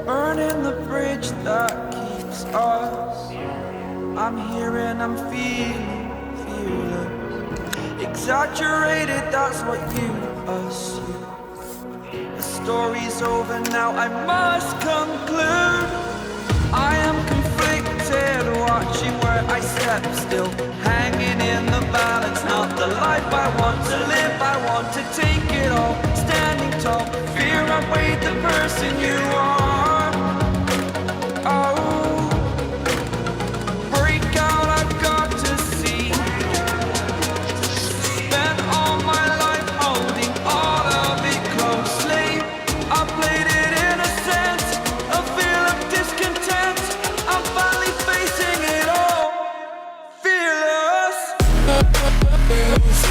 Burning the bridge that keeps us. I'm here and I'm feeling fearless. Exaggerated, that's what you assume. The story's over now, I must conclude. I am conflicted, watching where I step still, hanging in the balance. Not the life I want to live, I want to take it all. Standing tall, fear outweighed the person you are. Oh, break out, I've got to see. Spent all my life holding all of it closely. I played it in a sense, a feel of discontent. I'm finally facing it all, fearless. Fearless.